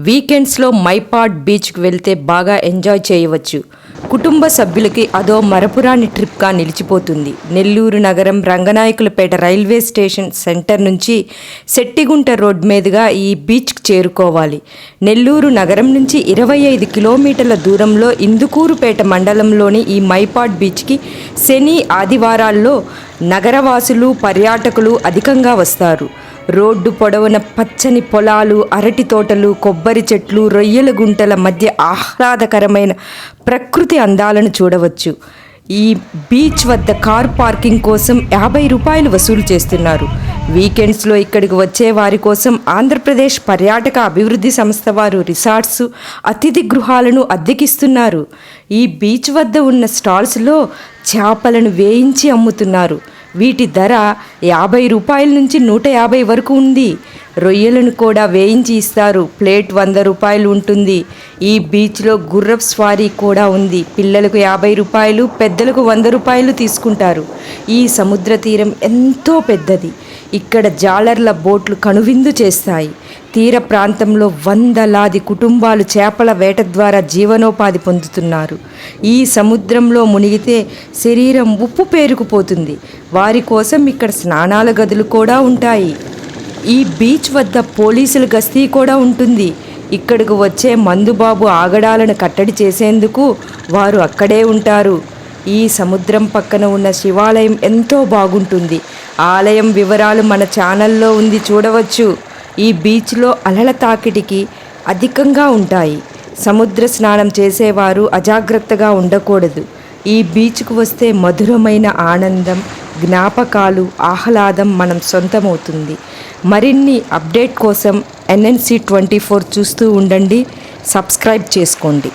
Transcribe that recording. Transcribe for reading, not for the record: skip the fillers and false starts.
వీకెండ్స్లో మైపాడ్ బీచ్కి వెళ్తే బాగా ఎంజాయ్ చేయవచ్చు. కుటుంబ సభ్యులకి అదో మరపురాని ట్రిప్గా నిలిచిపోతుంది. నెల్లూరు నగరం రంగనాయకులపేట రైల్వే స్టేషన్ సెంటర్ నుంచి శెట్టిగుంట రోడ్ మీదుగా ఈ బీచ్కి చేరుకోవాలి. నెల్లూరు నగరం నుంచి 25 కిలోమీటర్ల దూరంలో ఇందుకూరుపేట మండలంలోని ఈ మైపాడ్ బీచ్కి శని ఆదివారాల్లో నగరవాసులు పర్యాటకులు అధికంగా వస్తారు. రోడ్డు పొడవున పచ్చని పొలాలు, అరటి తోటలు, కొబ్బరి చెట్లు, రొయ్యల గుంటల మధ్య ఆహ్లాదకరమైన ప్రకృతి అందాలను చూడవచ్చు. ఈ బీచ్ వద్ద కార్ పార్కింగ్ కోసం 50 రూపాయలు వసూలు చేస్తున్నారు. వీకెండ్స్లో ఇక్కడికి వచ్చే వారి కోసం ఆంధ్రప్రదేశ్ పర్యాటక అభివృద్ధి సంస్థ వారు రిసార్ట్స్, అతిథి గృహాలను అద్దెకిస్తున్నారు. ఈ బీచ్ వద్ద ఉన్న స్టాల్స్లో చేపలను వేయించి అమ్ముతున్నారు. వీటి ధర 50 రూపాయల నుంచి 150 వరకు ఉంది. రొయ్యలను కూడా వేయించి ఇస్తారు. ప్లేట్ 100 రూపాయలు ఉంటుంది. ఈ బీచ్లో గుర్రపు స్వారీ కూడా ఉంది. పిల్లలకు 50 రూపాయలు, పెద్దలకు 100 రూపాయలు తీసుకుంటారు. ఈ సముద్ర తీరం ఎంతో పెద్దది. ఇక్కడ జాలర్ల బోట్లు కనువిందు చేస్తాయి. తీర ప్రాంతంలో వందలాది కుటుంబాలు చేపల వేట ద్వారా జీవనోపాధి పొందుతున్నారు. ఈ సముద్రంలో మునిగితే శరీరం ఉప్పు పేరుకుపోతుంది. వారి కోసం ఇక్కడ స్నానాల గదులు కూడా ఉంటాయి. ఈ బీచ్ వద్ద పోలీసుల గస్తీ కూడా ఉంటుంది. ఇక్కడకు వచ్చే మందుబాబు ఆగడాలను కట్టడి చేసేందుకు వారు అక్కడే ఉంటారు. ఈ సముద్రం పక్కన ఉన్న శివాలయం ఎంతో బాగుంటుంది. ఆలయం వివరాలు మన ఛానల్లో ఉంది, చూడవచ్చు. ఈ బీచ్లో అలల తాకిడికి అధికంగా ఉంటాయి. సముద్ర స్నానం చేసేవారు అజాగ్రత్తగా ఉండకూడదు. ఈ బీచ్కు వస్తే మధురమైన ఆనందం, జ్ఞాపకాలు, ఆహ్లాదం మనం సొంతమవుతుంది. మరిన్ని అప్డేట్ కోసం NNC 24 చూస్తూ ఉండండి. సబ్స్క్రైబ్ చేసుకోండి.